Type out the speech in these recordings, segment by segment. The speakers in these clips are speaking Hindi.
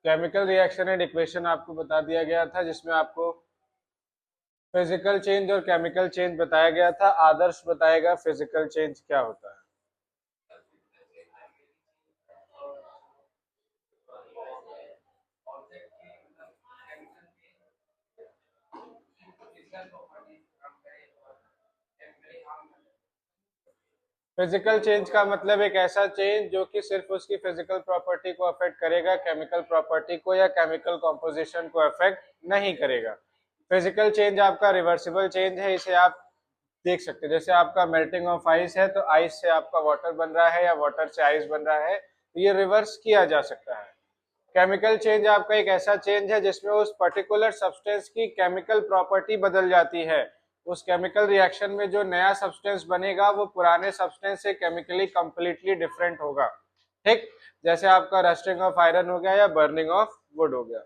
केमिकल रिएक्शन एंड इक्वेशन आपको बता दिया गया था, जिसमें आपको फिजिकल चेंज और केमिकल चेंज बताया गया था। आदर्श बताएगा फिजिकल चेंज क्या होता है। फिजिकल चेंज का मतलब एक ऐसा चेंज जो कि सिर्फ उसकी फिजिकल प्रॉपर्टी को अफेक्ट करेगा, केमिकल प्रॉपर्टी को या केमिकल कॉम्पोजिशन को अफेक्ट नहीं करेगा। फिजिकल चेंज आपका रिवर्सिबल चेंज है, इसे आप देख सकते हैं। जैसे आपका मेल्टिंग ऑफ आइस है, तो आइस से आपका वाटर बन रहा है या वाटर से आइस बन रहा है, तो ये रिवर्स किया जा सकता है। केमिकल चेंज आपका एक ऐसा चेंज है जिसमें उस पर्टिकुलर सब्सटेंस की केमिकल प्रॉपर्टी बदल जाती है। उस केमिकल रिएक्शन में जो नया सब्सटेंस बनेगा वो पुराने सब्सटेंस से केमिकली कंप्लीटली डिफरेंट होगा। ठीक, जैसे आपका रस्टिंग ऑफ आयरन हो गया या बर्निंग ऑफ वुड हो गया।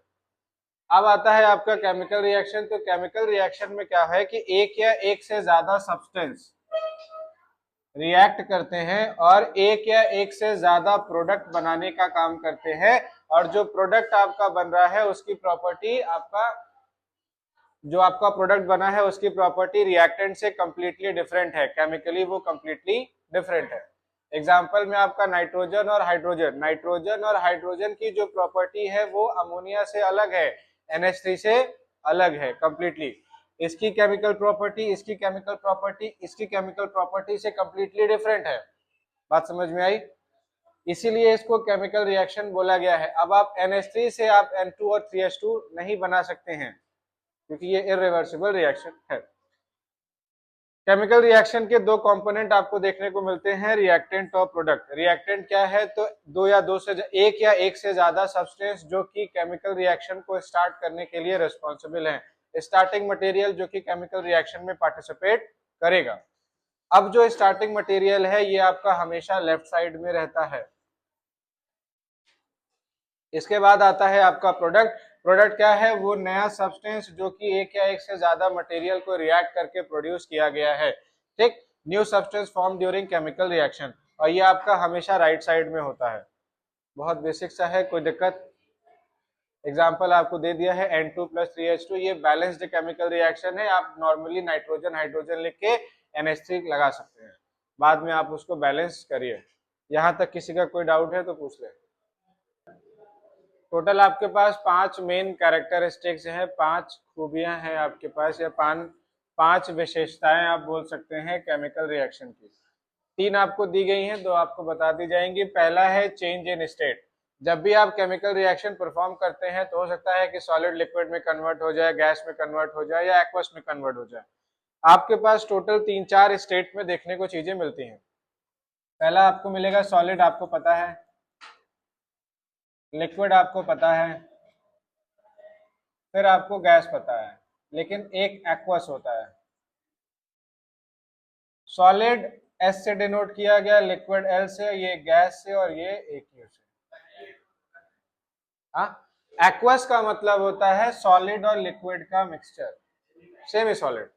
अब आता है आपका केमिकल रिएक्शन। तो केमिकल रिएक्शन में क्या है कि एक या एक से ज्यादा सब्सटेंस रिएक्ट करते हैं और एक या एक से ज्यादा प्रोडक्ट बनाने का काम करते हैं, और जो प्रोडक्ट आपका बन रहा है उसकी प्रॉपर्टी आपका जो आपका प्रोडक्ट बना है उसकी प्रॉपर्टी रिएक्टेंट से कंप्लीटली डिफरेंट है, केमिकली वो कंप्लीटली डिफरेंट है। एग्जांपल में आपका नाइट्रोजन और हाइड्रोजन, नाइट्रोजन और हाइड्रोजन की जो प्रॉपर्टी है वो अमोनिया से अलग है, NH3 से अलग है कंप्लीटली। इसकी केमिकल प्रॉपर्टी, इसकी केमिकल प्रॉपर्टी, इसकी केमिकल प्रॉपर्टी से कंप्लीटली डिफरेंट है। बात समझ में आई? इसीलिए इसको केमिकल रिएक्शन बोला गया है। अब आप NH3 से आप N2 और 3H2 नहीं बना सकते हैं क्योंकि ये इरिवर्सिबल रिएक्शन है। केमिकल रिएक्शन के दो कंपोनेंट आपको देखने को मिलते हैं, रिएक्टेंट और प्रोडक्ट। रिएक्टेंट क्या है? तो एक या एक से ज्यादा सब्सटेंस जो कि केमिकल रिएक्शन को स्टार्ट करने के लिए रिस्पॉन्सिबल है, स्टार्टिंग मटेरियल जो कि केमिकल रिएक्शन में पार्टिसिपेट करेगा। अब जो स्टार्टिंग मटेरियल है ये आपका हमेशा लेफ्ट साइड में रहता है। इसके बाद आता है आपका प्रोडक्ट। प्रोडक्ट क्या है? वो नया सब्सटेंस जो कि एक या एक से ज्यादा मटेरियल को रिएक्ट करके प्रोड्यूस किया गया है। ठीक, new substance form during chemical reaction, और ये आपका हमेशा राइट साइड में होता है। बहुत बेसिक सा है, कोई दिक्कत? एग्जाम्पल आपको दे दिया है N2 + 3H2, ये बैलेंस्ड केमिकल रिएक्शन है। आप नॉर्मली नाइट्रोजन हाइड्रोजन लिख के NH3 लगा सकते हैं, बाद में आप उसको बैलेंस करिए। यहां तक किसी का कोई डाउट है तो पूछ ले। टोटल आपके पास 5 मेन कैरेक्टरिस्टिक्स हैं, 5 खूबियां हैं आपके पास, या 5 विशेषताएं आप बोल सकते हैं केमिकल रिएक्शन की। 3 आपको दी गई हैं, 2 आपको बता दी जाएंगी। पहला है चेंज इन स्टेट। जब भी आप केमिकल रिएक्शन परफॉर्म करते हैं तो हो सकता है कि सॉलिड लिक्विड में कन्वर्ट हो जाए, गैस में कन्वर्ट हो जाए या एक्वस में कन्वर्ट हो जाए। आपके पास टोटल 3-4 स्टेट में देखने को चीजें मिलती हैं। पहला आपको मिलेगा सॉलिड, आपको पता है। लिक्विड आपको पता है। फिर आपको गैस पता है, लेकिन एक एक्वस होता है। सॉलिड S से डिनोट किया गया, लिक्विड L से, ये गैस से और ये AQ से। हाँ, एक्वस का मतलब होता है सॉलिड और लिक्विड का mixture. Semi solid,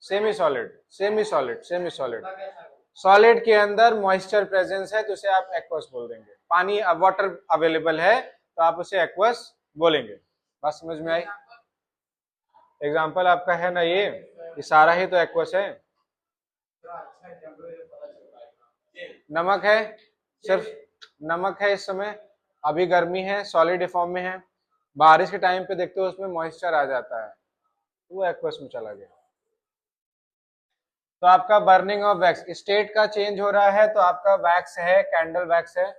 semi solid, semi solid, semi solid. Solid के अंदर मॉइस्चर प्रेजेंस है तो उसे आप एक्वस बोल देंगे। पानी, वाटर अवेलेबल है तो आप उसे एक्वस बोलेंगे। बात समझ में आई? एग्जाम्पल आपका है ना, ये सारा ही तो एक्वस है। नमक है, सिर्फ नमक है इस समय, अभी गर्मी है, सॉलिड फॉर्म में है। बारिश के टाइम पे देखते हो उसमें मॉइस्चर आ जाता है, वो एक्वस में चला गया। तो आपका बर्निंग ऑफ वैक्स, स्टेट का चेंज हो रहा है, तो आपका वैक्स है, कैंडल वैक्स है।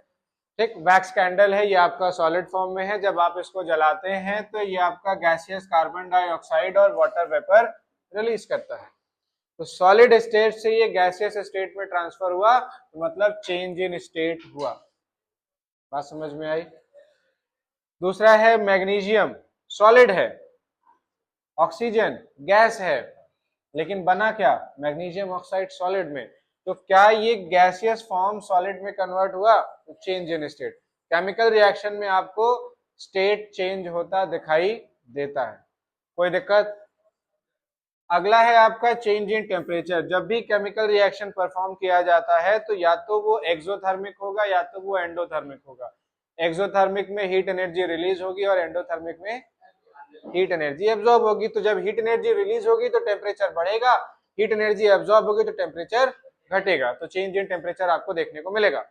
ठीक, वैक्स कैंडल है, ये आपका सॉलिड फॉर्म में है। जब आप इसको जलाते हैं तो ये आपका गैसियस कार्बन डाइऑक्साइड और वाटर वेपर रिलीज करता है। तो सॉलिड स्टेट से ये गैसियस स्टेट में ट्रांसफर हुआ, तो मतलब चेंज इन स्टेट हुआ। बात समझ में आई? दूसरा है मैग्नीशियम, सॉलिड है। ऑक्सीजन गैस है, लेकिन बना क्या? मैग्नीशियम ऑक्साइड सॉलिड में। तो क्या ये गैसियस फॉर्म सॉलिड में कन्वर्ट हुआ? तो change in state. Chemical reaction में आपको स्टेट चेंज होता दिखाई देता है, कोई दिक्कत? अगला है आपका चेंज इन टेम्परेचर। जब भी केमिकल रिएक्शन परफॉर्म किया जाता है तो या तो वो एक्सोथर्मिक होगा या तो वो एंडोथर्मिक होगा। एक्सोथर्मिक में हीट एनर्जी रिलीज होगी और एंडोथर्मिक में हीट एनर्जी एब्जॉर्ब होगी। तो जब हीट एनर्जी रिलीज होगी तो टेम्परेचर बढ़ेगा, हीट एनर्जी एब्जॉर्ब होगी तो टेम्परेचर घटेगा। तो चेंज इन टेम्परेचर आपको देखने को मिलेगा।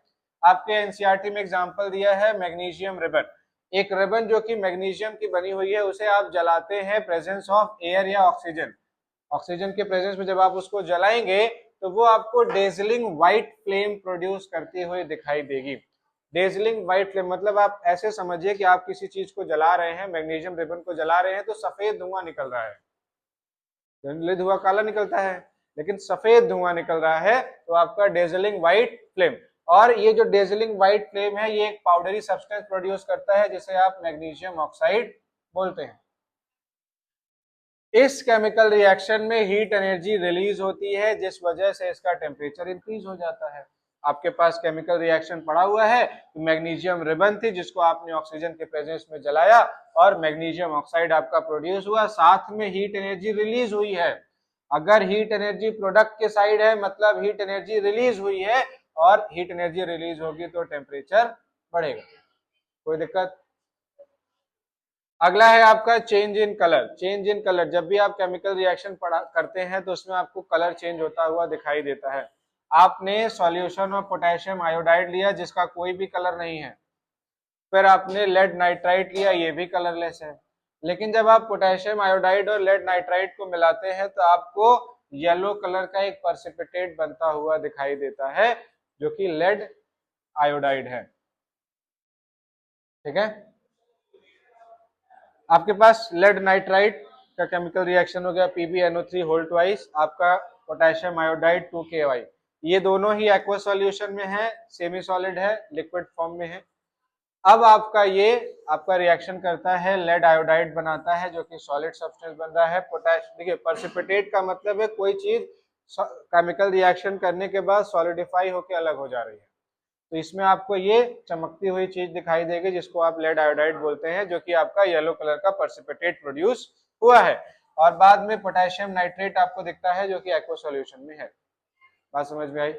आपके एनसीईआरटी में एग्जांपल दिया है मैग्नीशियम रिबन। एक रिबन जो कि मैग्नीशियम की बनी हुई है, उसे आप जलाते हैं प्रेजेंस ऑफ एयर या ऑक्सीजन। ऑक्सीजन के प्रेजेंस में जब आप उसको जलाएंगे तो वो आपको डेजलिंग व्हाइट फ्लेम प्रोड्यूस करती हुई दिखाई देगी। डेजलिंग व्हाइट फ्लेम मतलब आप ऐसे समझिए कि आप किसी चीज को जला रहे हैं, मैग्नीशियम रिबन को जला रहे हैं तो सफेद धुआं निकल रहा है। जनरली धुआं काला निकलता है, लेकिन सफेद धुआं निकल रहा है, तो आपका डेजलिंग व्हाइट फ्लेम। और ये जो डेजलिंग व्हाइट फ्लेम है, ये एक पाउडरी सब्सटेंस प्रोड्यूस करता है जिसे आप मैग्नीशियम ऑक्साइड बोलते हैं। इस केमिकल रिएक्शन में हीट एनर्जी रिलीज होती है, जिस वजह से इसका टेम्परेचर इंक्रीज हो जाता है। आपके पास केमिकल रिएक्शन पड़ा हुआ है, तो मैग्नीशियम रिबन थी जिसको आपने ऑक्सीजन के प्रेजेंस में जलाया और मैग्नीशियम ऑक्साइड आपका प्रोड्यूस हुआ, साथ में हीट एनर्जी रिलीज हुई है। अगर हीट एनर्जी प्रोडक्ट के साइड है मतलब हीट एनर्जी रिलीज हुई है, और हीट एनर्जी रिलीज होगी तो टेम्परेचर बढ़ेगा। कोई दिक्कत? अगला है आपका change in colour. Change in colour, जब भी आप केमिकल रिएक्शन करते हैं तो उसमें आपको कलर चेंज होता हुआ दिखाई देता है। आपने सॉल्यूशन ऑफ पोटेशियम आयोडाइड लिया जिसका कोई भी कलर नहीं है, फिर आपने लेड नाइट्राइट लिया, ये भी कलरलेस है। लेकिन जब आप पोटेशियम आयोडाइड और लेड नाइट्राइट को मिलाते हैं तो आपको येलो कलर का एक प्रेसिपिटेट बनता हुआ दिखाई देता है, जो कि लेड आयोडाइड है। ठीक है, आपके पास लेड नाइट्राइट का केमिकल रिएक्शन हो गया PbNO3 होल ट्वाइस, आपका पोटेशियम आयोडाइड 2KY। ये दोनों ही एक्वा सॉल्यूशन में है, सेमी सॉलिड है, लिक्विड फॉर्म में है। अब आपका रिएक्शन करता है, लेड आयोडाइड बनाता है जो कि सॉलिड सब्सटेंस बन रहा है। देखिए, प्रेसिपिटेट का मतलब है कोई चीज केमिकल रिएक्शन करने के बाद सॉलिडिफाई होकर अलग हो जा रही है। तो इसमें आपको ये चमकती हुई चीज दिखाई देगी जिसको आप लेड आयोडाइड बोलते हैं, जो कि आपका येलो कलर का प्रेसिपिटेट प्रोड्यूस हुआ है। और बाद में पोटेशियम नाइट्रेट आपको दिखता है जो कि एक्वा सॉल्यूशन में है। बात समझ में आई?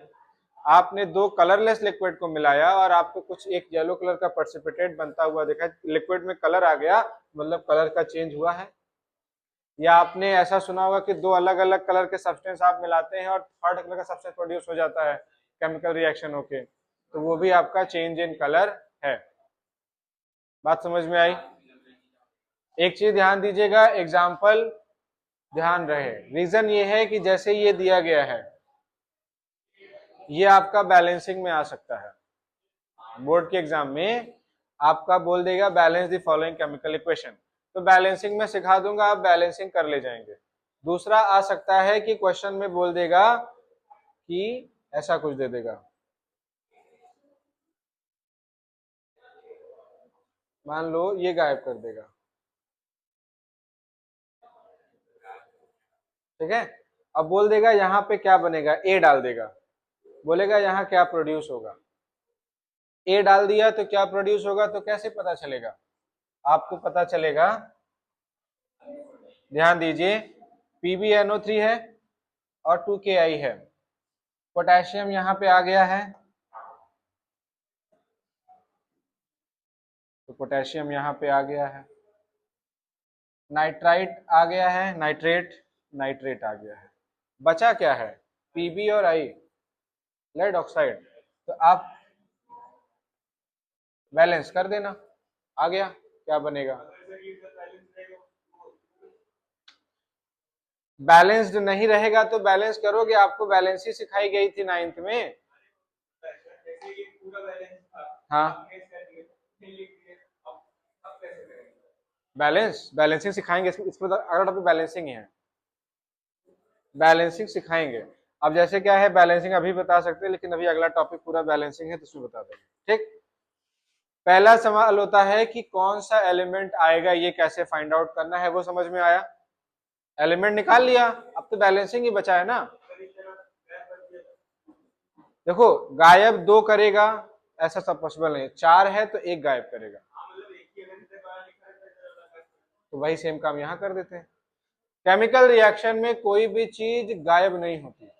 आपने दो कलरलेस लिक्विड को मिलाया और आपको कुछ एक येलो कलर का प्रेसिपिटेट बनता हुआ दिखा, लिक्विड में कलर आ गया, मतलब कलर का चेंज हुआ है। या आपने ऐसा सुना होगा कि दो अलग अलग कलर के सब्सटेंस आप मिलाते हैं और थर्ड कलर का सब्सटेंस प्रोड्यूस हो जाता है केमिकल रिएक्शन होके, तो वो भी आपका चेंज इन कलर है। बात समझ में आई? एक चीज ध्यान दीजिएगा, एग्जाम्पल ध्यान रहे। रीजन ये है कि जैसे ये दिया गया है, ये आपका बैलेंसिंग में आ सकता है। बोर्ड के एग्जाम में आपका बोल देगा balance the following chemical equation, तो बैलेंसिंग में सिखा दूंगा, आप बैलेंसिंग कर ले जाएंगे। दूसरा आ सकता है कि क्वेश्चन में बोल देगा कि ऐसा कुछ दे देगा, मान लो ये गायब कर देगा। ठीक है, अब बोल देगा यहाँ पे क्या बनेगा, ए डाल देगा, बोलेगा यहाँ क्या प्रोड्यूस होगा। ए डाल दिया तो क्या प्रोड्यूस होगा, तो कैसे पता चलेगा? आपको पता चलेगा, ध्यान दीजिए, PbNO3 है और 2KI है, पोटेशियम यहाँ पे आ गया है, तो पोटेशियम यहाँ पे आ गया है, नाइट्राइट आ गया है, नाइट्रेट आ गया है, बचा क्या है, Pb और I, लेड ऑक्साइड। तो आप बैलेंस कर देना, आ गया, क्या बनेगा, बैलेंस्ड नहीं रहेगा तो बैलेंस करोगे, आपको बैलेंस ही सिखाई गई थी 9th में। हाँ, बैलेंसिंग सिखाएंगे, इसमें अगला टॉपिक बैलेंसिंग ही है, बैलेंसिंग सिखाएंगे। अब जैसे क्या है, बैलेंसिंग अभी बता सकते हैं, लेकिन अभी अगला टॉपिक पूरा बैलेंसिंग है तो उसमें बता देंगे। ठीक, पहला सवाल होता है कि कौन सा एलिमेंट आएगा, ये कैसे फाइंड आउट करना है, वो समझ में आया। एलिमेंट निकाल लिया, अब तो बैलेंसिंग ही बचा है ना। देखो, गायब दो करेगा ऐसा सब पॉसिबल नहीं, चार है तो एक गायब करेगा, तो वही सेम काम यहां कर देते हैं। केमिकल रिएक्शन में कोई भी चीज गायब नहीं होती,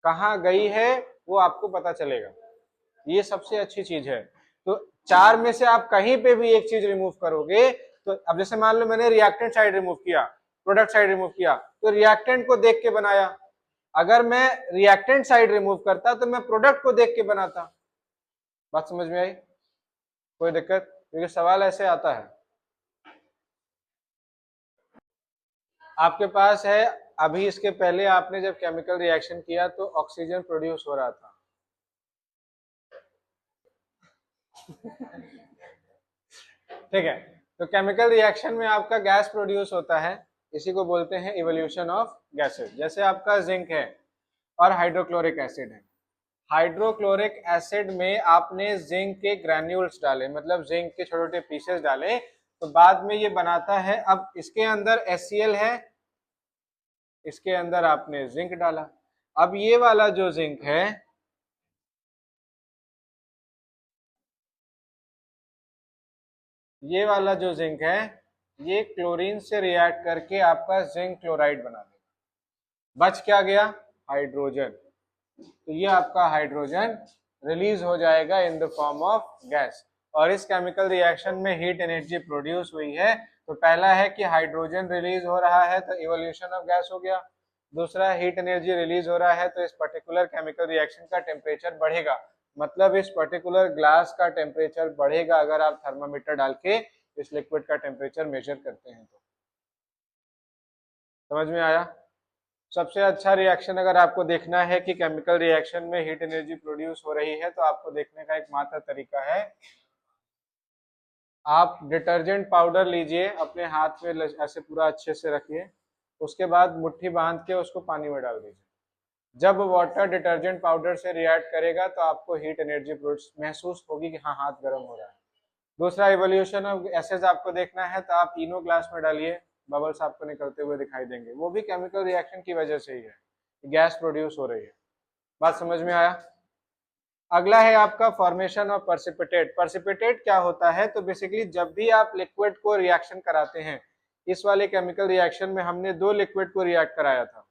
कहाँ गई है वो आपको पता चलेगा, ये सबसे अच्छी चीज है। तो चार में से आप कहीं पे भी एक चीज रिमूव करोगे तो अब जैसे मान लो मैंने रिएक्टेंट साइड रिमूव किया, प्रोडक्ट साइड रिमूव किया, तो रिएक्टेंट को देख के बनाया। अगर मैं रिएक्टेंट साइड रिमूव करता तो मैं प्रोडक्ट को देख के बनाता। बात समझ में आई? कोई दिक्कत? क्योंकि सवाल ऐसे आता है। आपके पास है अभी, इसके पहले आपने जब केमिकल रिएक्शन किया तो ऑक्सीजन प्रोड्यूस हो रहा था। ठीक है, तो केमिकल रिएक्शन में आपका गैस प्रोड्यूस होता है, इसी को बोलते हैं इवोल्यूशन ऑफ गैसेस। जैसे आपका जिंक है और हाइड्रोक्लोरिक एसिड है। हाइड्रोक्लोरिक एसिड में आपने जिंक के ग्रैन्यूल्स डाले, मतलब जिंक के छोटे छोटे पीसेस डाले, तो बाद में ये बनाता है। अब इसके अंदर HCl है, इसके अंदर आपने जिंक डाला। अब ये वाला जो जिंक है, ये वाला जो जिंक है, ये क्लोरीन से रिएक्ट करके आपका जिंक क्लोराइड बना देगा। बच क्या गया? हाइड्रोजन। तो ये आपका हाइड्रोजन रिलीज हो जाएगा in the form of gas. और इस केमिकल रिएक्शन में हीट एनर्जी प्रोड्यूस हुई है। तो पहला है कि हाइड्रोजन रिलीज हो रहा है तो इवोल्यूशन ऑफ गैस हो गया। दूसरा, हीट एनर्जी रिलीज हो रहा है तो इस पर्टिकुलर केमिकल रिएक्शन का टेम्परेचर बढ़ेगा, मतलब इस पर्टिकुलर ग्लास का टेम्परेचर बढ़ेगा अगर आप थर्मामीटर डाल के इस लिक्विड का टेम्परेचर मेजर करते हैं तो। समझ में आया? सबसे अच्छा रिएक्शन अगर आपको देखना है कि केमिकल रिएक्शन में हीट एनर्जी प्रोड्यूस हो रही है, तो आपको देखने का एक मात्र तरीका है, आप डिटर्जेंट पाउडर लीजिए, अपने हाथ में ऐसे पूरा अच्छे से रखिए, उसके बाद मुट्ठी बांध के उसको पानी में डाल दीजिए। जब वाटर डिटर्जेंट पाउडर से रिएक्ट करेगा तो आपको हीट एनर्जी महसूस होगी कि हाँ, हाथ गर्म हो रहा है। दूसरा, इवोल्यूशन ऑफ गैसेस आपको देखना है तो आप तीनों ग्लास में डालिए, बबल्स आपको निकलते हुए दिखाई देंगे, वो भी केमिकल रिएक्शन की वजह से ही है, गैस प्रोड्यूस हो रही है। बात समझ में आया? अगला है आपका फॉर्मेशन ऑफ पर्सिपिटेट। पर्सिपिटेट क्या होता है? तो बेसिकली जब भी आप लिक्विड को रिएक्शन कराते हैं, इस वाले केमिकल रिएक्शन में हमने दो लिक्विड को रिएक्ट कराया था,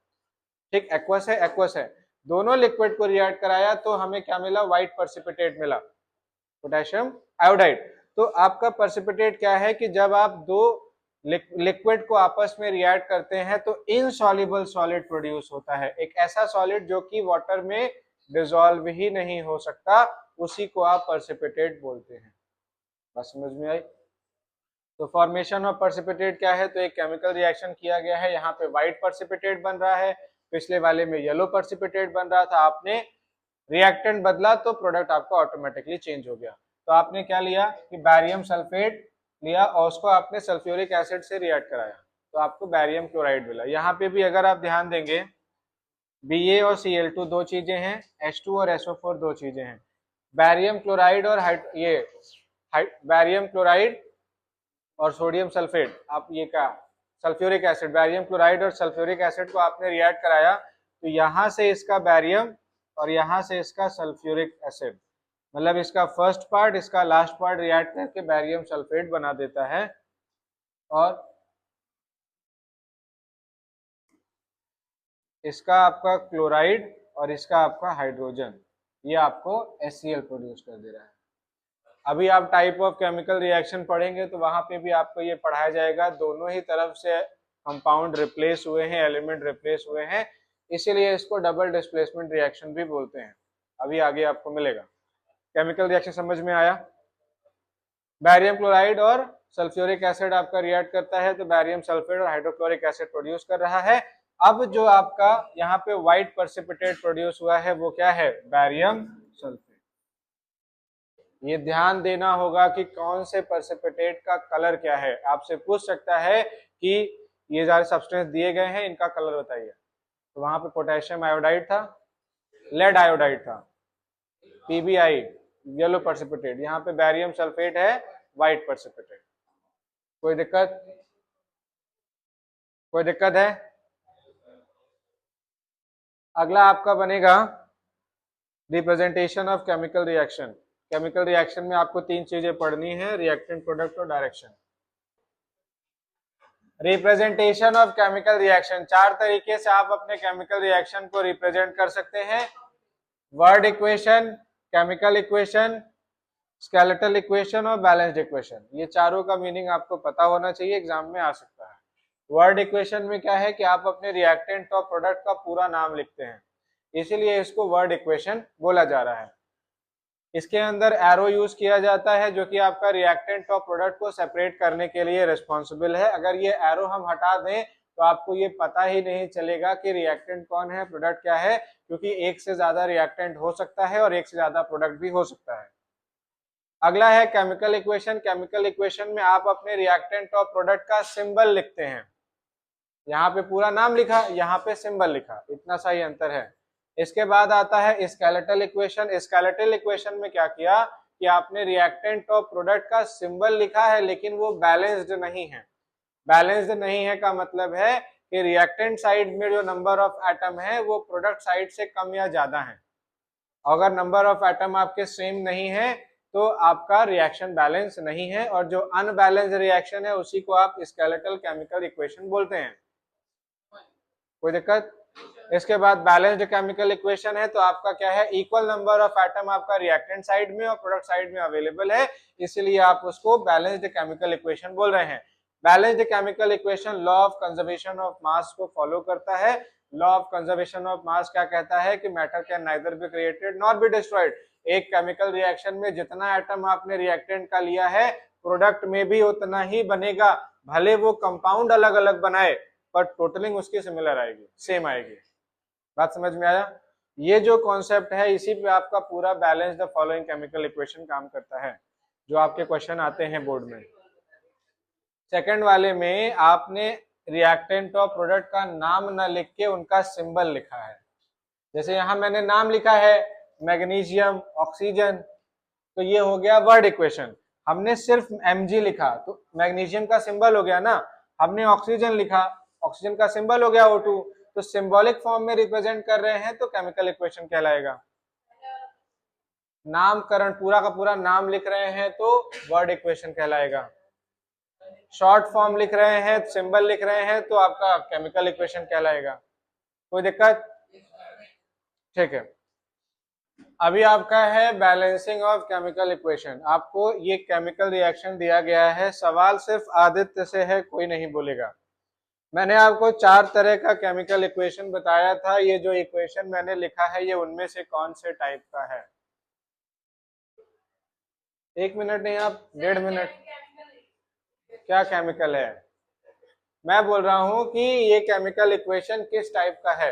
ठीक, एक्वस है, एक्वस है, दोनों लिक्विड को रिएक्ट कराया तो हमें क्या मिला? व्हाइट पर्सिपिटेट मिला, पोटेशियम आयोडाइड। तो आपका पर्सिपिटेट क्या है कि जब आप दो लिक्विड को आपस में रिएक्ट करते हैं तो इनसॉल्युबल सॉलिड प्रोड्यूस होता है, एक ऐसा सॉलिड जो कि वाटर में डिसॉल्व ही नहीं हो सकता, उसी को आप पर्सिपिटेट बोलते हैं। बस समझ में आई? तो फॉर्मेशन ऑफ पर्सिपिटेट क्या है? तो एक केमिकल रिएक्शन किया गया है, यहाँ पे व्हाइट पर्सिपिटेट बन रहा है, पिछले वाले में येलो पर्सिपिटेट बन रहा था, आपने रिएक्टेंट बदला तो प्रोडक्ट आपका ऑटोमेटिकली चेंज हो गया। तो आपने क्या लिया कि बैरियम सल्फेट लिया और उसको आपने सल्फ्यूरिक एसिड से रिएक्ट कराया तो आपको बैरियम क्लोराइड मिला। यहाँ पे भी अगर आप ध्यान देंगे, Ba और Cl2 दो चीजें हैं, H2 और SO4 दो चीजें हैं। बैरियम क्लोराइड और बैरियम क्लोराइड और सोडियम सल्फेट, आप ये क्या, सल्फ्यूरिक एसिड, बैरियम क्लोराइड और सल्फ्यूरिक एसिड को आपने रिएक्ट कराया तो यहाँ से इसका बैरियम और यहाँ से इसका सल्फ्यूरिक एसिड, मतलब इसका फर्स्ट पार्ट इसका लास्ट पार्ट रिएक्ट करके बैरियम सल्फेट बना देता है। और इसका आपका क्लोराइड और इसका आपका हाइड्रोजन, ये आपको HCl प्रोड्यूस कर दे रहा है। अभी आप टाइप ऑफ केमिकल रिएक्शन पढ़ेंगे तो वहां पे भी आपको ये पढ़ाया जाएगा, दोनों ही तरफ से कंपाउंड रिप्लेस हुए हैं, एलिमेंट रिप्लेस हुए हैं, इसीलिए इसको डबल डिस्प्लेसमेंट रिएक्शन भी बोलते हैं। अभी आगे आपको मिलेगा। केमिकल रिएक्शन समझ में आया? बैरियम क्लोराइड और सल्फ्यूरिक एसिड आपका रिएक्ट करता है तो बैरियम सल्फेट और हाइड्रोक्लोरिक एसिड प्रोड्यूस कर रहा है। अब जो आपका यहाँ पे व्हाइट पर्सिपिटेट प्रोड्यूस हुआ है वो क्या है? Barium sulphate. ये ध्यान देना होगा कि कौन से पर्सिपिटेट का कलर क्या है, आपसे पूछ सकता है कि ये सारे सब्सटेंस दिए गए हैं, इनका कलर बताइए। तो वहां पे पोटेशियम आयोडाइड था, लेड आयोडाइड था, PbI येलो पर्सिपिटेट, यहाँ पे बैरियम सल्फेट है, व्हाइट पर्सिपिटेट। कोई दिक्कत? कोई दिक्कत है? अगला आपका बनेगा representation of chemical reaction. Chemical reaction में आपको तीन चीजें पढ़नी है, रिएक्टेंट, प्रोडक्ट और direction. Representation of chemical reaction, चार तरीके से आप अपने केमिकल रिएक्शन को रिप्रेजेंट कर सकते हैं। Word equation, chemical equation, skeletal equation और बैलेंस्ड इक्वेशन, ये चारों का मीनिंग आपको पता होना चाहिए, एग्जाम में आ सकता है। वर्ड इक्वेशन में क्या है कि आप अपने रिएक्टेंट और प्रोडक्ट का पूरा नाम लिखते हैं, इसीलिए इसको वर्ड इक्वेशन बोला जा रहा है। इसके अंदर एरो यूज किया जाता है जो कि आपका रिएक्टेंट और प्रोडक्ट को सेपरेट करने के लिए रिस्पॉन्सिबल है। अगर ये एरो हम हटा दें तो आपको ये पता ही नहीं चलेगा कि रिएक्टेंट कौन है, प्रोडक्ट क्या है, क्योंकि एक से ज्यादा रिएक्टेंट हो सकता है और एक से ज्यादा प्रोडक्ट भी हो सकता है। अगला है केमिकल इक्वेशन। केमिकल इक्वेशन में आप अपने रिएक्टेंट और प्रोडक्ट का सिंबल लिखते हैं। यहाँ पे पूरा नाम लिखा, यहाँ पे सिंबल लिखा, इतना सा ही अंतर है। इसके बाद आता है स्केलेटल इक्वेशन। स्केलेटल इक्वेशन में क्या किया कि आपने रिएक्टेंट और प्रोडक्ट का सिंबल लिखा है लेकिन वो बैलेंस्ड नहीं है। बैलेंस्ड नहीं है का मतलब है कि रिएक्टेंट साइड में जो नंबर ऑफ एटम है वो प्रोडक्ट साइड से कम या ज्यादा है। अगर नंबर ऑफ एटम आपके सेम नहीं है तो आपका रिएक्शन बैलेंस नहीं है, और जो अनबैलेंस्ड रिएक्शन है उसी को आप स्केलेटल केमिकल इक्वेशन बोलते हैं। कोई दिक्कत? इसके बाद बैलेंस्ड केमिकल इक्वेशन है तो आपका क्या है, इक्वल नंबर ऑफ एटम आपका रिएक्टेंट साइड में और प्रोडक्ट साइड में अवेलेबल है, इसलिए आप उसको बैलेंस्ड केमिकल इक्वेशन बोल रहे हैं। Balanced chemical equation law of conservation of mass को फॉलो करता है। Law of conservation of mass क्या कहता है कि matter can neither be created nor be destroyed. एक केमिकल रिएक्शन में जितना एटम आपने रिएक्टेंट का लिया है प्रोडक्ट में भी उतना ही बनेगा, भले वो कंपाउंड अलग अलग बनाए पर टोटलिंग उसकी सिमिलर आएगी, सेम आएगी। बात समझ में आया? ये जो कॉन्सेप्ट है इसी पे आपका पूरा balance the following chemical equation काम करता है, जो आपके क्वेश्चन आते हैं बोर्ड में। सेकंड वाले में आपने रिएक्टेंट और प्रोडक्ट का नाम न लिख के उनका सिंबल लिखा है। जैसे यहाँ मैंने नाम लिखा है मैग्नीशियम, ऑक्सीजन, तो ये हो गया वर्ड इक्वेशन। हमने सिर्फ Mg लिखा तो मैग्नीशियम का सिंबल हो गया ना। हमने ऑक्सीजन लिखा, ऑक्सीजन का सिंबल हो गया O2, तो सिंबॉलिक फॉर्म में रिप्रेजेंट कर रहे हैं तो केमिकल इक्वेशन कहलाएगा। नामकरण, पूरा का पूरा नाम लिख रहे हैं तो वर्ड इक्वेशन कहलाएगा। शॉर्ट फॉर्म लिख रहे हैं, सिंबल लिख रहे हैं तो आपका केमिकल इक्वेशन कहलाएगा। कोई दिक्कत? ठीक है। अभी आपका है बैलेंसिंग ऑफ केमिकल इक्वेशन। आपको ये केमिकल रिएक्शन दिया गया है, सवाल सिर्फ आदित्य से है, कोई नहीं बोलेगा। मैंने आपको 4 तरह का केमिकल इक्वेशन बताया था, ये जो इक्वेशन मैंने लिखा है ये उनमें से कौन से टाइप का है? 1 मिनट नहीं, आप 1.5 मिनट। क्या केमिकल है? मैं बोल रहा हूं कि ये केमिकल इक्वेशन किस टाइप का है,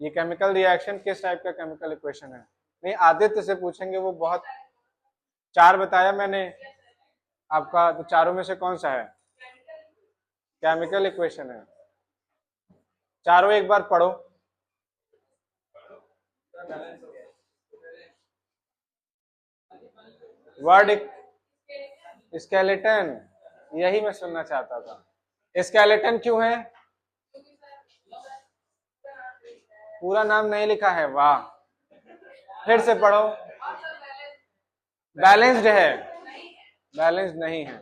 ये केमिकल रिएक्शन किस टाइप का केमिकल इक्वेशन है। नहीं, आदित्य से पूछेंगे, वो बहुत 4 बताया मैंने आपका, तो चारों में से कौन सा है केमिकल इक्वेशन है? चारों एक बार पढ़ो। वर्ड स्केलेटन, यही मैं सुनना चाहता था। स्केलेटन क्यों है? पूरा नाम नहीं लिखा है, वाह, फिर से पढ़ो। बैलेंस्ड है, बैलेंस्ड नहीं है,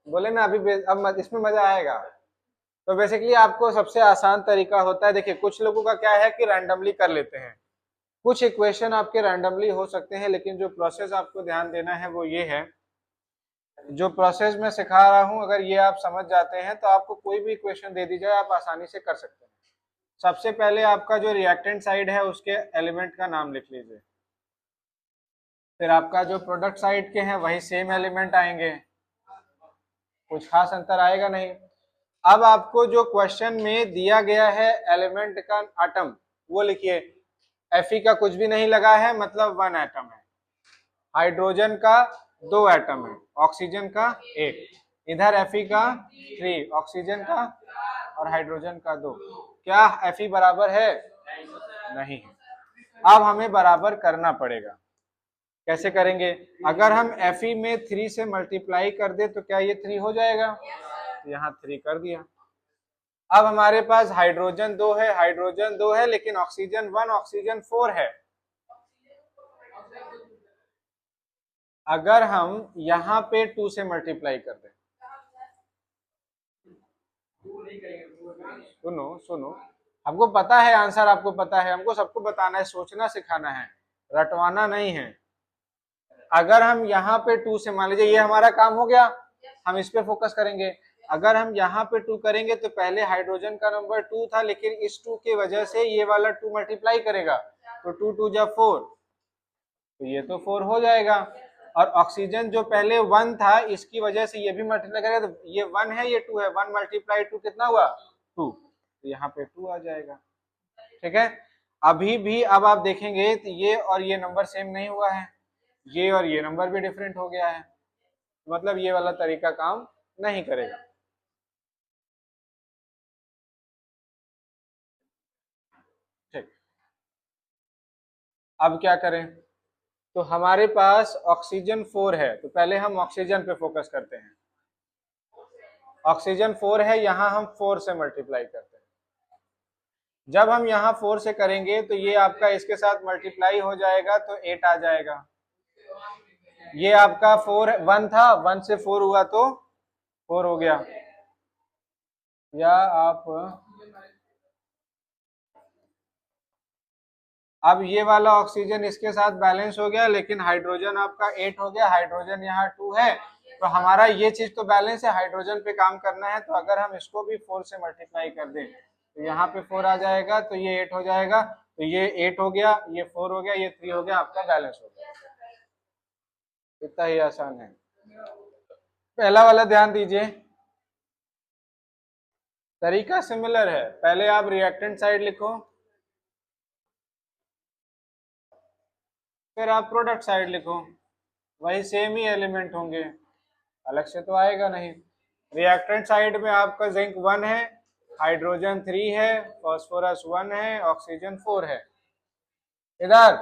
बोले ना अभी, अब इसमें मजा आएगा। तो बेसिकली आपको सबसे आसान तरीका होता है, देखिए कुछ लोगों का क्या है कि रैंडमली कर लेते हैं, कुछ इक्वेशन आपके रैंडमली हो सकते हैं, लेकिन जो प्रोसेस आपको ध्यान देना है वो ये है, जो प्रोसेस मैं सिखा रहा हूं अगर ये आप समझ जाते हैं तो आपको कोई भी इक्वेशन दे दी जाए आप आसानी से कर सकते हैं। सबसे पहले आपका जो रिएक्टेंट साइड है उसके एलिमेंट का नाम लिख लीजिए, फिर आपका जो प्रोडक्ट साइड के हैं वही सेम एलिमेंट आएंगे, कुछ खास अंतर आएगा नहीं। अब आपको जो क्वेश्चन में दिया गया है एलिमेंट का एटम वो लिखिए। Fe का कुछ भी नहीं लगा है, मतलब 1 एटम है। हाइड्रोजन का 2 एटम है, ऑक्सीजन का 1, इधर Fe का 3, ऑक्सीजन का और हाइड्रोजन का 2। क्या Fe बराबर है? नहीं है। अब हमें बराबर करना पड़ेगा। कैसे करेंगे? अगर हम Fe में 3 से मल्टीप्लाई कर दे तो क्या ये 3 हो जाएगा? यहाँ 3 कर दिया। अब हमारे पास हाइड्रोजन 2 है, हाइड्रोजन 2 है लेकिन ऑक्सीजन 1, ऑक्सीजन 4 है। अगर हम यहाँ पे 2 से मल्टीप्लाई कर दें, सुनो सुनो, हमको पता है आंसर, आपको पता है, हमको सबको बताना है, सोचना सिखाना है, रटवाना नहीं है। अगर हम यहाँ पे 2 से, मान लीजिए ये हमारा काम हो गया, हम इस पे फोकस करेंगे। अगर हम यहाँ पे 2 करेंगे तो पहले हाइड्रोजन का नंबर 2 था, लेकिन इस 2 की वजह से ये वाला 2 मल्टीप्लाई करेगा, तो 2 2 जा 4, तो ये तो 4 हो जाएगा। और ऑक्सीजन जो पहले 1 था, इसकी वजह से ये भी मल्टीप्लाई करेगा, तो ये 1 है, ये 2 है, 1 मल्टीप्लाई 2 कितना हुआ 2, तो यहाँ पे 2 आ जाएगा। ठीक है, अभी भी अब आप देखेंगे तो ये और ये नंबर सेम नहीं हुआ है, ये और ये नंबर भी डिफरेंट हो गया है, मतलब ये वाला तरीका काम नहीं करेगा। ठीक, अब क्या करें, तो हमारे पास ऑक्सीजन 4 है, तो पहले हम ऑक्सीजन पे फोकस करते हैं। ऑक्सीजन 4 है, यहां हम 4 से मल्टीप्लाई करते हैं। जब हम यहाँ 4 से करेंगे तो ये आपका इसके साथ मल्टीप्लाई हो जाएगा, तो 8 आ जाएगा। ये आपका 4 1 था, 1 से 4 हुआ तो 4 हो गया। या आप अब ये वाला ऑक्सीजन इसके साथ बैलेंस हो गया, लेकिन हाइड्रोजन आपका 8 हो गया, हाइड्रोजन यहाँ 2 है, तो हमारा ये चीज तो बैलेंस है, हाइड्रोजन पे काम करना है। तो अगर हम इसको भी 4 से मल्टीप्लाई कर दें तो यहाँ पे 4 आ जाएगा, तो ये 8 हो जाएगा, तो ये 8 हो गया, ये 4 हो गया, ये 3 हो गया, आपका बैलेंस हो गया। इतना ही आसान है। पहला वाला ध्यान दीजिए, तरीका सिमिलर है। पहले आप रिएक्टेंट साइड लिखो, फिर आप प्रोडक्ट साइड लिखो, वही सेम ही एलिमेंट होंगे, अलग से तो आएगा नहीं। रिएक्टेंट साइड में आपका जिंक 1 है, हाइड्रोजन 3 है, फास्फोरस 1 है, ऑक्सीजन 4 है। इधर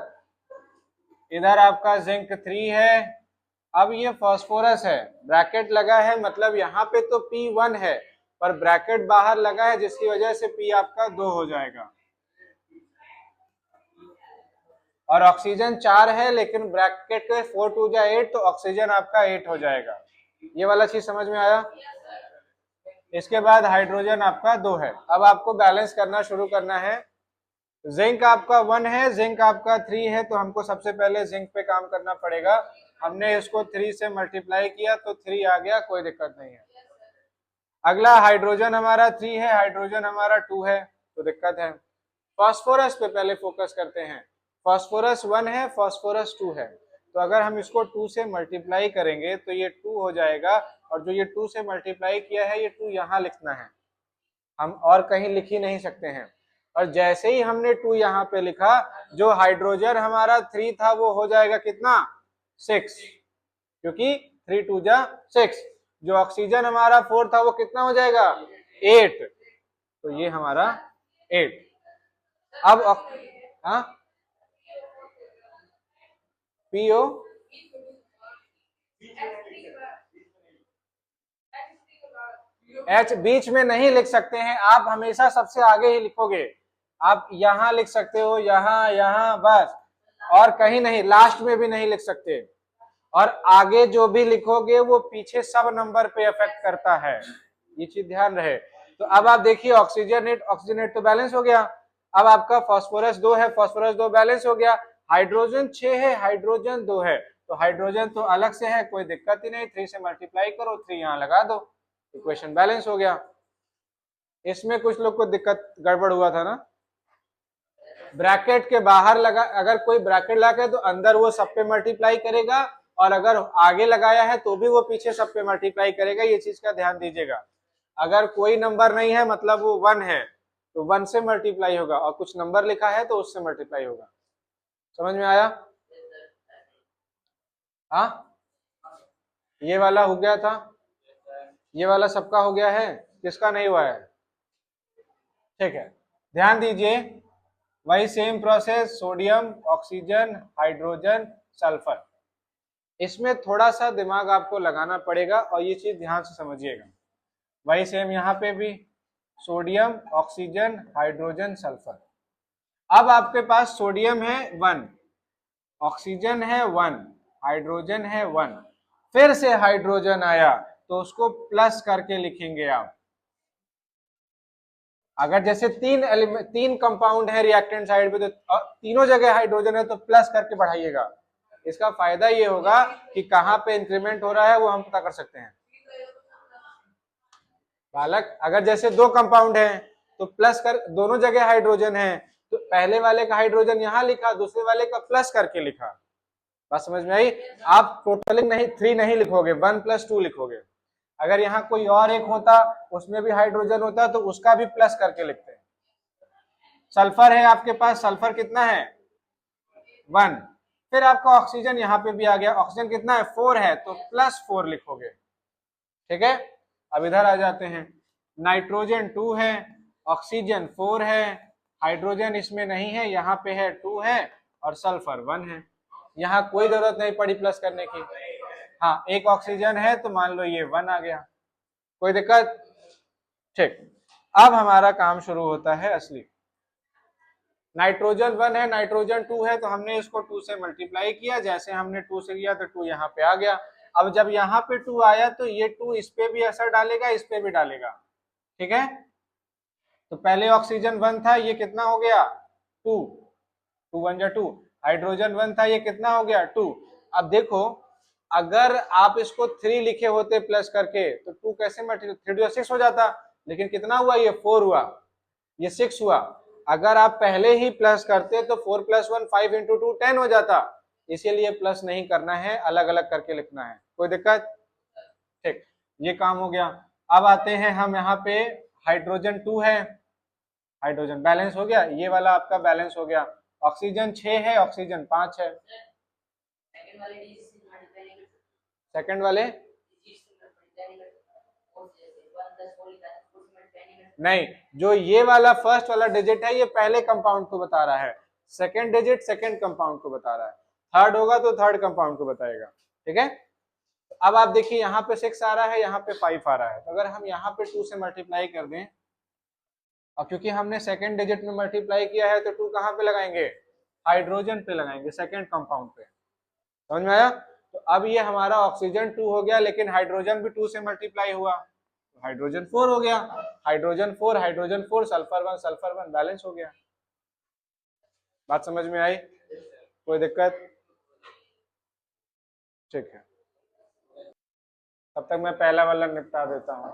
इधर आपका जिंक 3 है, अब ये फास्फोरस है, ब्रैकेट लगा है, मतलब यहाँ पे तो P1 है, पर ब्रैकेट बाहर लगा है, जिसकी वजह से P आपका 2 हो जाएगा। और ऑक्सीजन 4 है, लेकिन ब्रैकेट के 4 2 जा 8, तो ऑक्सीजन आपका 8 हो जाएगा। ये वाला चीज समझ में आया। इसके बाद हाइड्रोजन आपका 2 है। अब आपको बैलेंस करना शुरू करना है। जिंक आपका 1 है, जिंक आपका 3 है, तो हमको सबसे पहले जिंक पे काम करना पड़ेगा। हमने इसको 3 से मल्टीप्लाई किया तो 3 आ गया, कोई दिक्कत नहीं है। अगला हाइड्रोजन हमारा 3 है, हाइड्रोजन हमारा 2 है, तो दिक्कत है। फास्फोरस पे पहले फोकस करते हैं। फास्फोरस 1 है, फास्फोरस 2 है, तो अगर हम इसको 2 से मल्टीप्लाई करेंगे तो ये 2 हो जाएगा, और जो ये 2 से मल्टीप्लाई किया है, ये 2 यहाँ लिखना है, हम और कहीं लिख ही नहीं सकते हैं। और जैसे ही हमने 2 यहाँ पे लिखा, जो हाइड्रोजन हमारा 3 था वो हो जाएगा कितना 6, क्योंकि 3 2 जा 6। जो ऑक्सीजन हमारा 4 था वो कितना हो जाएगा 8, तो ये हमारा 8। अब हाँ पीओ एच बीच में नहीं लिख सकते हैं, आप हमेशा सबसे आगे ही लिखोगे। आप यहां लिख सकते हो, यहां यहां बस, और कहीं नहीं, लास्ट में भी नहीं लिख सकते। और आगे जो भी लिखोगे वो पीछे सब नंबर पे इफेक्ट करता है, ये चीज ध्यान रहे। तो अब आप देखिए, ऑक्सीजनेट तो बैलेंस हो गया। अब आपका फास्फोरस 2 है, फास्फोरस 2 बैलेंस हो गया। हाइड्रोजन 6 है, हाइड्रोजन 2 है, तो हाइड्रोजन तो अलग से है, कोई दिक्कत ही नहीं, 3 से मल्टीप्लाई करो, 3 यहाँ लगा दो, इक्वेशन बैलेंस हो गया। इसमें कुछ लोग को दिक्कत गड़बड़ हुआ था ना, ब्रैकेट के बाहर लगा, अगर कोई ब्रैकेट लगा है तो अंदर वो सब पे मल्टीप्लाई करेगा, और अगर आगे लगाया है तो भी वो पीछे सब पे मल्टीप्लाई करेगा, ये चीज का ध्यान दीजिएगा। अगर कोई नंबर नहीं है मतलब वो 1 है, तो 1 से मल्टीप्लाई होगा, और कुछ नंबर लिखा है तो उससे मल्टीप्लाई होगा। समझ में आया। हाँ, ये वाला हो गया था, ये वाला सबका हो गया है, किसका नहीं हुआ है। ठीक है, ध्यान दीजिए, वही same process, sodium, oxygen, hydrogen, sulphur. इसमें थोड़ा सा दिमाग आपको लगाना पड़ेगा, और ये चीज ध्यान से समझिएगा। वही सेम यहाँ पे भी, सोडियम, ऑक्सीजन, हाइड्रोजन, सल्फर। अब आपके पास सोडियम है 1, ऑक्सीजन है 1, हाइड्रोजन है 1, फिर से हाइड्रोजन आया तो उसको प्लस करके लिखेंगे आप। अगर जैसे 3 कंपाउंड है रिएक्टेंट साइड पे, तो तीनों जगह हाइड्रोजन है तो प्लस करके बढ़ाइएगा, इसका फायदा ये होगा कि कहाँ पे इंक्रीमेंट हो रहा है वो हम पता कर सकते हैं। बालक, अगर जैसे दो कंपाउंड हैं तो प्लस कर, दोनों जगह हाइड्रोजन है, तो पहले वाले का हाइड्रोजन यहां लिखा, दूसरे वाले का प्लस करके लिखा। बात समझ में आई? आप टोटलिंग नहीं 3 नहीं लिखोगे, 1 + 2 लिखोगे। अगर यहाँ कोई और एक होता, उसमें भी हाइड्रोजन होता, तो उसका भी प्लस करके लिखते हैं। सल्फर है आपके पास, सल्फर कितना है 1, फिर आपका ऑक्सीजन यहाँ पे भी आ गया, ऑक्सीजन कितना है 4 है, तो +4 लिखोगे। ठीक है, अब इधर आ जाते हैं, नाइट्रोजन 2 है, ऑक्सीजन 4 है, हाइड्रोजन इसमें नहीं है, यहाँ पे है 2 है, और सल्फर 1 है। यहाँ कोई जरूरत नहीं पड़ी प्लस करने की। हाँ, एक ऑक्सीजन है तो मान लो ये 1 आ गया, कोई दिक्कत? ठीक, अब हमारा काम शुरू होता है असली। नाइट्रोजन 1 है, नाइट्रोजन 2 है, तो हमने इसको 2 से मल्टीप्लाई किया, जैसे हमने 2 से किया तो 2 यहाँ पे आ गया। अब जब यहाँ पे 2 आया तो ये 2 इस पे भी असर डालेगा, इस पे भी डालेगा। ठीक है, तो पहले ऑक्सीजन 1 था, ये कितना हो गया 2, 2 1 जा 2। हाइड्रोजन 1 था, ये कितना हो गया 2। अब देखो, अगर आप इसको 3 लिखे होते प्लस करके तो 2 कैसे मल्टीप्लाई, 3 6 हो जाता, लेकिन कितना हुआ, ये 4 हुआ, ये 6 हुआ। अगर आप पहले ही प्लस करते तो 4 + 1 5 × 2 10 हो जाता, इसीलिए प्लस नहीं करना है, अलग अलग करके लिखना है। कोई दिक्कत? ठीक, ये काम हो गया। अब आते हैं हम यहाँ पे, हाइड्रोजन 2 है, हाइड्रोजन बैलेंस हो गया, ये वाला आपका बैलेंस हो गया। ऑक्सीजन 6 है, ऑक्सीजन 5 है। सेकंड वाले नहीं, जो ये वाला फर्स्ट वाला डिजिट है ये पहले कंपाउंड को बता रहा है, सेकंड डिजिट सेकंड कंपाउंड को बता रहा है, थर्ड होगा तो थर्ड कंपाउंड को बताएगा। ठीक है, अब आप देखिए यहाँ पे 6 आ रहा है, यहाँ पे 5 आ रहा है, तो अगर हम यहाँ पे 2 से मल्टीप्लाई कर दें, और क्योंकि हमने सेकंड डिजिट में मल्टीप्लाई किया है तो 2 कहाँ पे लगाएंगे, हाइड्रोजन पे लगाएंगे, सेकंड कंपाउंड पे। समझ में आया? तो अब ये हमारा ऑक्सीजन 2 हो गया, लेकिन हाइड्रोजन भी 2 से मल्टीप्लाई हुआ, हाइड्रोजन 4 हो गया, हाइड्रोजन 4 हाइड्रोजन 4, सल्फर 1 बैलेंस हो गया। बात समझ में आई? कोई दिक्कत? ठीक है, तब तक मैं पहला वाला निपटा देता हूं।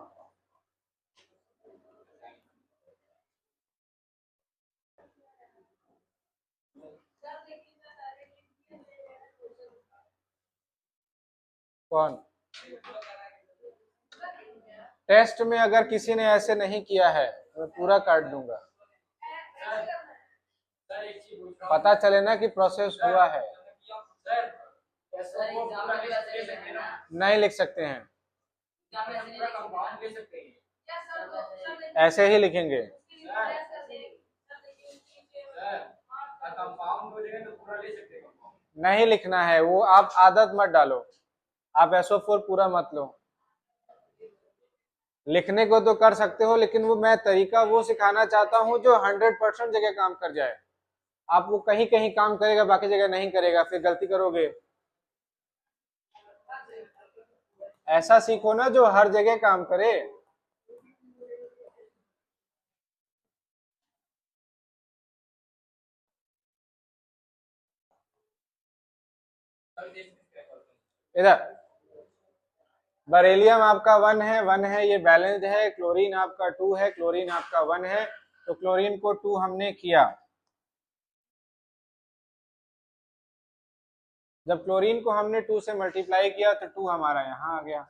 कौन? टेस्ट में अगर किसी ने ऐसे नहीं किया है तो मैं पूरा काट दूंगा, पता चले ना कि प्रोसेस हुआ है। नहीं लिख सकते हैं, ऐसे ही लिखेंगे। नहीं लिखना है वो, आप आदत मत डालो, आप SO4 पूरा मत लो। लिखने को तो कर सकते हो, लेकिन वो मैं तरीका वो सिखाना चाहता हूँ जो 100% जगह काम कर जाए। आप वो कहीं कहीं काम करेगा, बाकी जगह नहीं करेगा, फिर गलती करोगे। ऐसा सीखो ना जो हर जगह काम करे। इधर बरेलियम आपका 1 है, ये बैलेंस्ड है। क्लोरीन आपका 2 है, क्लोरीन आपका 1 है, तो क्लोरीन को 2 हमने किया। जब क्लोरीन को हमने 2 से मल्टीप्लाई किया तो 2 हमारा यहाँ आ गया,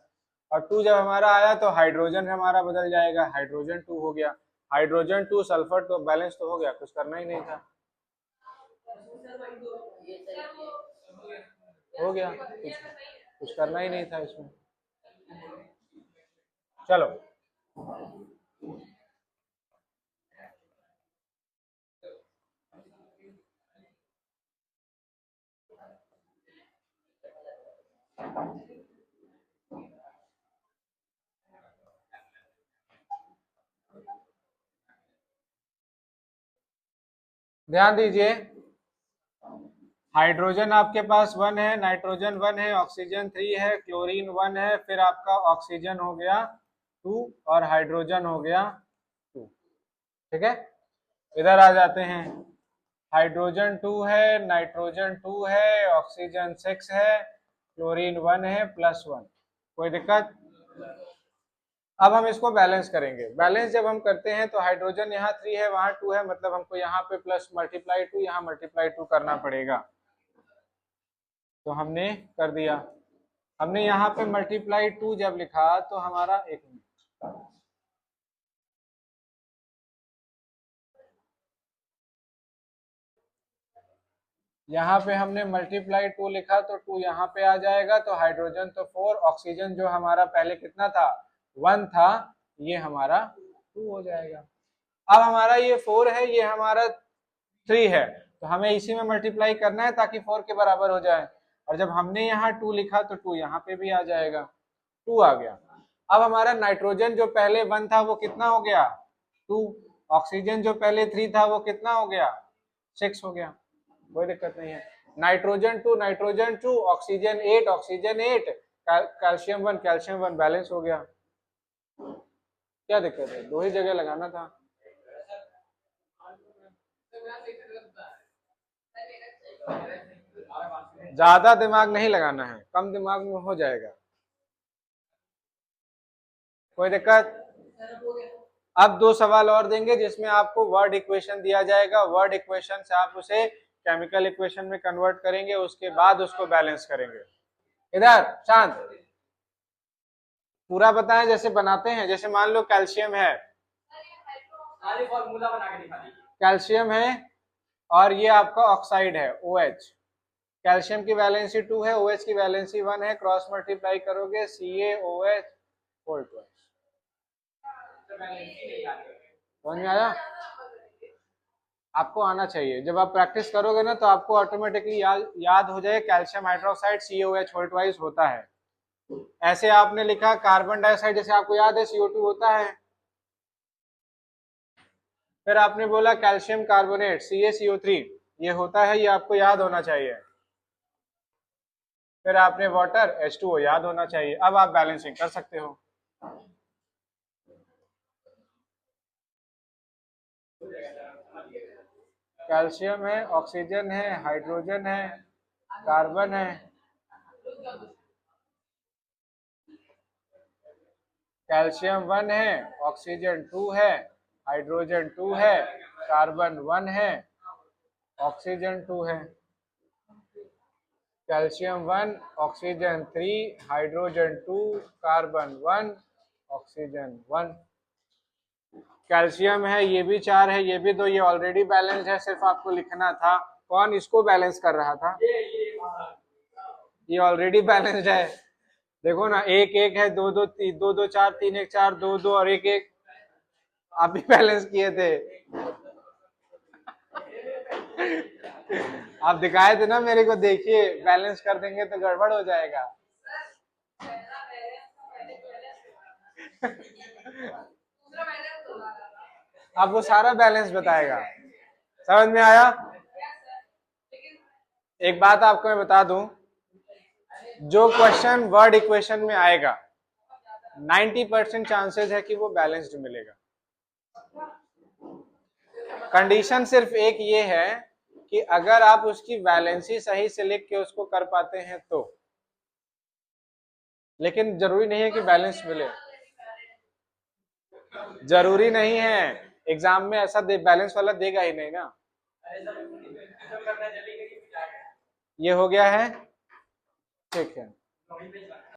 और 2 जब हमारा आया तो हाइड्रोजन हमारा बदल जाएगा, हाइड्रोजन 2 हो गया, हाइड्रोजन 2 सल्फर तो बैलेंस तो हो गया, कुछ करना ही नहीं था, हो गया, कुछ करना ही नहीं था इसमें। चलो ध्यान दीजिए, हाइड्रोजन आपके पास 1 है, नाइट्रोजन 1 है, ऑक्सीजन 3 है, क्लोरीन 1 है, फिर आपका ऑक्सीजन हो गया 2 और हाइड्रोजन हो गया 2। ठीक है, इधर आ जाते हैं, हाइड्रोजन 2 है, नाइट्रोजन 2 है, ऑक्सीजन 6 है, क्लोरीन 1 है, +1। कोई दिक्कत? अब हम इसको बैलेंस करेंगे। बैलेंस जब हम करते हैं तो हाइड्रोजन यहाँ 3 है, वहां 2 है, मतलब हमको यहाँ पे प्लस मल्टीप्लाई 2, यहाँ मल्टीप्लाई 2 करना पड़ेगा। तो हमने कर दिया। हमने यहाँ पे मल्टीप्लाई 2 जब लिखा तो हमारा, एक मिनट, यहाँ पे हमने मल्टीप्लाई 2 लिखा तो 2 यहाँ पे आ जाएगा, तो हाइड्रोजन तो 4, ऑक्सीजन जो हमारा पहले कितना था, 1 था, ये हमारा 2 हो जाएगा। अब हमारा ये 4 है, ये हमारा 3 है, तो हमें इसी में मल्टीप्लाई करना है ताकि 4 के बराबर हो जाए। और जब हमने यहाँ 2 लिखा तो 2 यहाँ पे भी आ जाएगा, 2 आ गया। अब हमारा नाइट्रोजन जो पहले 1 था वो कितना हो गया, 2। ऑक्सीजन जो पहले 3 था वो कितना हो गया, 6 हो गया। कोई दिक्कत नहीं है। Nitrogen 2, nitrogen 2, oxygen 8, oxygen 8, calcium 1, calcium 1, balance हो गया। क्या दिक्कत है, दो ही जगह लगाना था। ज्यादा दिमाग नहीं लगाना है, कम दिमाग में हो जाएगा। कोई दिक्कत? अब 2 सवाल और देंगे जिसमें आपको वर्ड इक्वेशन दिया जाएगा, वर्ड इक्वेशन से आप उसे केमिकल इक्वेशन में कन्वर्ट करेंगे, उसके बाद उसको बैलेंस करेंगे। इधर शांत, पूरा बताएं जैसे बनाते हैं। जैसे मान लो कैल्शियम है, फॉर्मूला बना के दिखा दीजिए। कैल्शियम है और ये आपका ऑक्साइड है OH। कैल्शियम की वैलेंसी 2 है, OH की वैलेंसी 1 है, क्रॉस मल्टीप्लाई करोगे CaOH होल ट्वाइस। समझ में आया? आपको आना चाहिए। जब आप प्रैक्टिस करोगे ना तो आपको ऑटोमेटिकली याद हो जाए calcium hydroxide CaOH whole twice होता है। ऐसे आपने लिखा कार्बन डाइऑक्साइड, जैसे आपको याद है CO2 होता है। फिर आपने बोला कैल्शियम कार्बोनेट CaCO3, ये होता है, ये आपको याद होना चाहिए। फिर आपने वाटर H2O याद होना चाहिए। अब आप बैलेंसिंग कर सकते हो। कैल्शियम है, ऑक्सीजन है, हाइड्रोजन है, कार्बन है, कैल्शियम 1 है, ऑक्सीजन 2 है, हाइड्रोजन 2 है, कार्बन 1 है, ऑक्सीजन 2 है। Calcium 1, oxygen 3, hydrogen 2, carbon 1, oxygen 1। Calcium है, ये भी 4 है, ये भी 2, ये ऑलरेडी बैलेंस्ड है, सिर्फ आपको लिखना था। कौन इसको बैलेंस कर रहा था? ये ऑलरेडी बैलेंस्ड है। देखो ना, 1 1 है, 2 2 2 2 4 3 1 4 2 2 और 1 1, आप भी बैलेंस किए थे। आप दिखाए थे ना मेरे को, देखिए बैलेंस कर देंगे तो गड़बड़ हो जाएगा। अब वो सारा बैलेंस बताएगा। समझ में आया? एक बात आपको मैं बता दूं, जो क्वेश्चन वर्ड इक्वेशन में आएगा 90% चांसेस है कि वो बैलेंस्ड मिलेगा। कंडीशन सिर्फ एक ये है कि अगर आप उसकी वैलेंसी सही से लिख के उसको कर पाते हैं तो, लेकिन जरूरी नहीं है कि बैलेंस मिले। जरूरी नहीं है, एग्जाम में ऐसा बैलेंस वाला देगा ही नहीं ना। ये हो गया है, ठीक है।